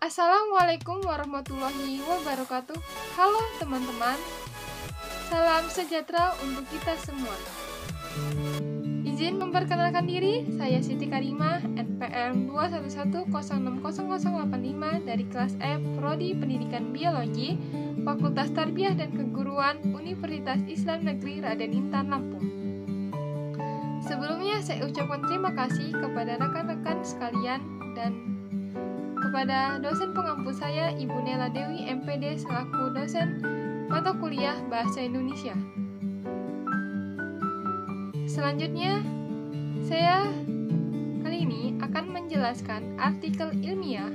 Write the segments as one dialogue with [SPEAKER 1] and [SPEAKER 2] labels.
[SPEAKER 1] Assalamualaikum warahmatullahi wabarakatuh. Halo teman-teman, salam sejahtera untuk kita semua. Izin memperkenalkan diri, saya Siti Karimah, NPM 211060085 dari kelas F, Prodi Pendidikan Biologi, Fakultas Tarbiyah dan Keguruan, Universitas Islam Negeri Raden Intan, Lampung. Sebelumnya saya ucapkan terima kasih kepada rekan-rekan sekalian dan kepada dosen pengampu saya, Ibu Nela Dewi, MPD, selaku dosen mata kuliah Bahasa Indonesia. Selanjutnya, saya kali ini akan menjelaskan artikel ilmiah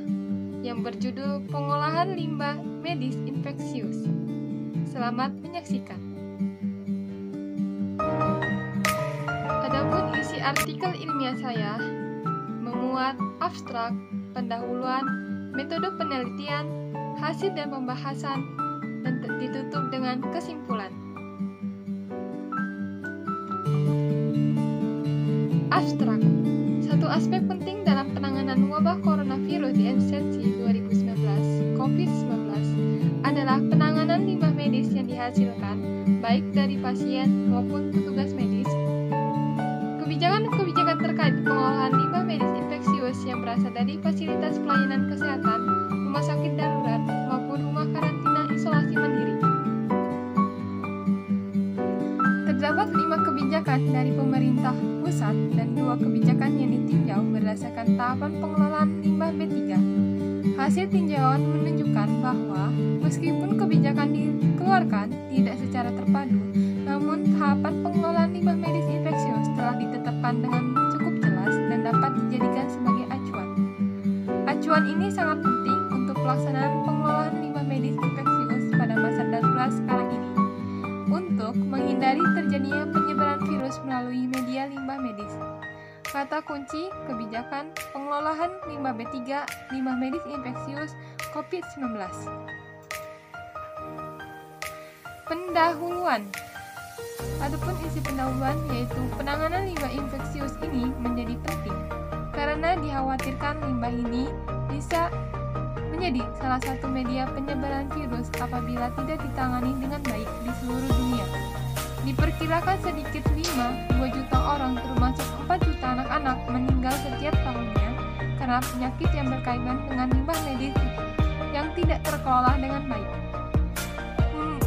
[SPEAKER 1] yang berjudul Pengolahan Limbah Medis Infeksius. Selamat menyaksikan. Adapun isi artikel ilmiah saya memuat abstrak, pendahuluan, metode penelitian, hasil dan pembahasan, dan ditutup dengan kesimpulan. Abstrak. Satu aspek penting dalam penanganan wabah coronavirus di NCC 2019 COVID-19 adalah penanganan limbah medis yang dihasilkan baik dari pasien maupun petugas medis. Kebijakan terkait pengolahan limbah medis infeksius yang berasal dari fasilitas pelayanan kesehatan, rumah sakit darurat, maupun rumah karantina isolasi mandiri. Terdapat 5 kebijakan dari pemerintah pusat dan 2 kebijakan yang ditinjau berdasarkan tahapan pengelolaan limbah B3. Hasil tinjauan menunjukkan bahwa meskipun kebijakan dikeluarkan tidak secara terpadu, namun tahapan pengelolaan limbah medis infeksius telah ditetapkan dengan cukup jelas dan dapat dijadikan sebagai acuan. Acuan ini sangat penting untuk pelaksanaan pengelolaan limbah medis infeksius pada masa darurat sekarang ini, untuk menghindari terjadinya penyebaran virus melalui media limbah medis. Kata kunci kebijakan pengelolaan limbah B3, limbah medis infeksius COVID-19. Pendahuluan. Adapun isi pendahuluan yaitu penanganan limbah infeksius ini menjadi penting karena dikhawatirkan limbah ini bisa menjadi salah satu media penyebaran virus apabila tidak ditangani dengan baik di seluruh dunia. Diperkirakan sedikit 2 juta orang termasuk 4 juta anak-anak meninggal setiap tahunnya karena penyakit yang berkaitan dengan limbah medis yang tidak terkelola dengan baik.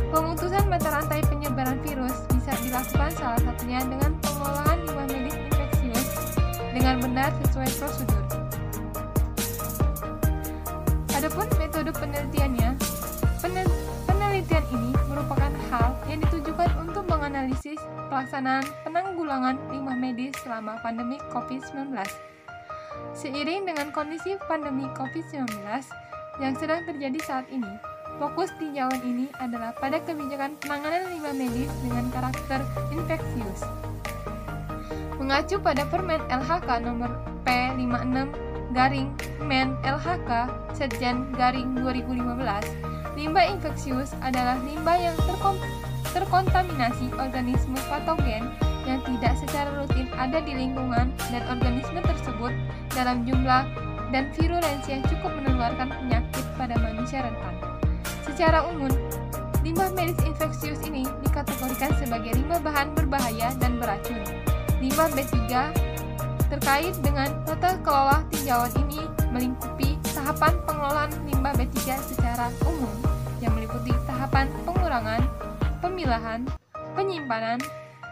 [SPEAKER 1] Pemutusan mata rantai penyebaran virus bisa dilakukan salah satunya dengan pengolahan limbah medis infeksius dengan benar sesuai prosedur. Adapun metode penelitiannya, penelitian ini merupakan hal yang ditujukan untuk menganalisis pelaksanaan penanggulangan limbah medis selama pandemi COVID-19. Seiring dengan kondisi pandemi COVID-19 yang sedang terjadi saat ini, fokus tinjauan ini adalah pada kebijakan penanganan limbah medis dengan karakter infeksius. Mengacu pada Permen LHK nomor P56/Men LHK Setjen /2015, limbah infeksius adalah limbah yang terkontaminasi organisme patogen yang tidak secara rutin ada di lingkungan dan organisme tersebut dalam jumlah dan virulensi yang cukup menularkan penyakit pada manusia rentan. Secara umum, limbah medis infeksius ini dikategorikan sebagai limbah bahan berbahaya dan beracun. Limbah B3 terkait dengan tata kelola tinjauan ini melingkupi tahapan pengelolaan limbah B3 secara umum yang meliputi tahapan pengurangan, pemilahan, penyimpanan,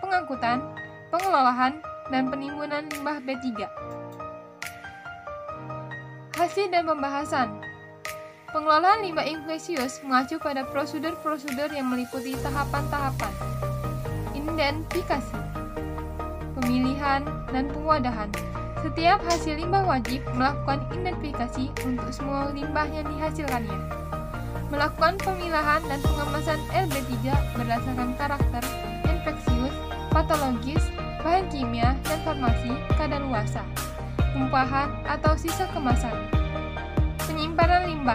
[SPEAKER 1] pengangkutan, pengelolaan, dan penimbunan limbah B3. Hasil dan pembahasan. Pengelolaan limbah infeksius mengacu pada prosedur-prosedur yang meliputi tahapan-tahapan identifikasi, pemilihan, dan pengwadahan. Setiap hasil limbah wajib melakukan identifikasi untuk semua limbah yang dihasilkannya. Melakukan pemilahan dan pengemasan LB3 berdasarkan karakter infeksius, patologis, bahan kimia, dan farmasi kadaluarsa. Tumpahan atau sisa kemasan. Penyimpanan limbah.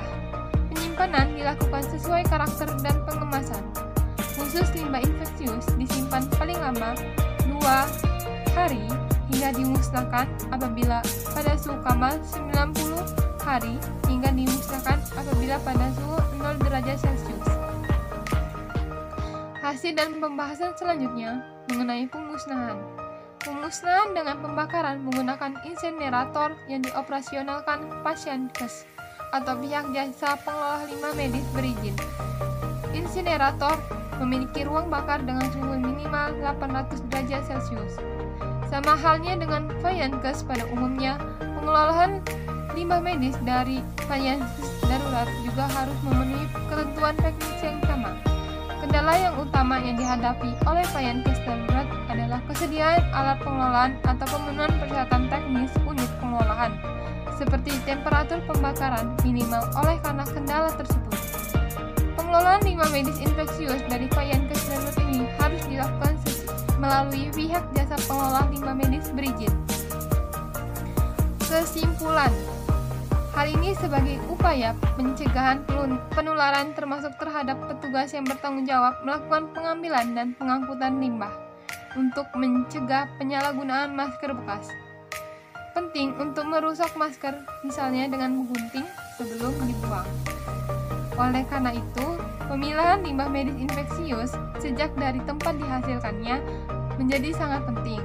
[SPEAKER 1] Penyimpanan dilakukan sesuai karakter dan pengemasan. Khusus limbah infeksius disimpan paling lama 2 hari hingga dimusnahkan apabila pada suhu kamar 90 hari hingga dimusnahkan apabila pada suhu 0 derajat Celcius. Hasil dan pembahasan selanjutnya mengenai pemusnahan. Pemusnahan dengan pembakaran menggunakan insinerator yang dioperasionalkan Pasienkes atau pihak jasa pengelola limbah medis berizin. Insinerator memiliki ruang bakar dengan suhu minimal 800 derajat Celcius. Sama halnya dengan Pasienkes pada umumnya, pengelolaan limbah medis dari Pasienkes darurat juga harus memenuhi ketentuan teknis yang sama. Kendala yang utama yang dihadapi oleh Pasienkes darurat adalah kesediaan alat pengelolaan atau pemenuhan persyaratan teknis unit pengelolaan, seperti temperatur pembakaran minimal. Oleh karena kendala tersebut, pengelolaan limbah medis infeksius dari Pasienkes darurat ini harus dilakukan melalui pihak jasa pengelola limbah medis berizin. Kesimpulan, hal ini sebagai upaya pencegahan penularan termasuk terhadap petugas yang bertanggung jawab melakukan pengambilan dan pengangkutan limbah untuk mencegah penyalahgunaan masker bekas. Penting untuk merusak masker misalnya dengan menggunting sebelum dibuang. Oleh karena itu, pemilahan limbah medis infeksius sejak dari tempat dihasilkannya menjadi sangat penting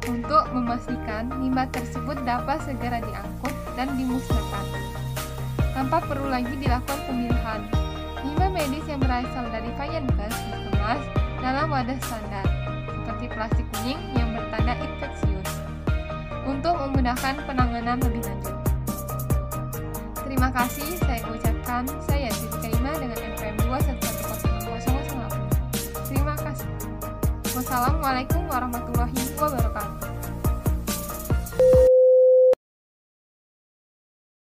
[SPEAKER 1] untuk memastikan limbah tersebut dapat segera diangkut dan dimusnahkan tanpa perlu lagi dilakukan pemilahan. Limbah medis yang berasal dari Pasienkes dikemas dalam wadah standar seperti plastik kuning yang bertanda infeksius untuk memudahkan penanganan lebih lanjut. Terima kasih saya ucapkan. Saya Siti Karima dengan NPM 2110008. Terima kasih. Wassalamualaikum warahmatullahi wabarakatuh.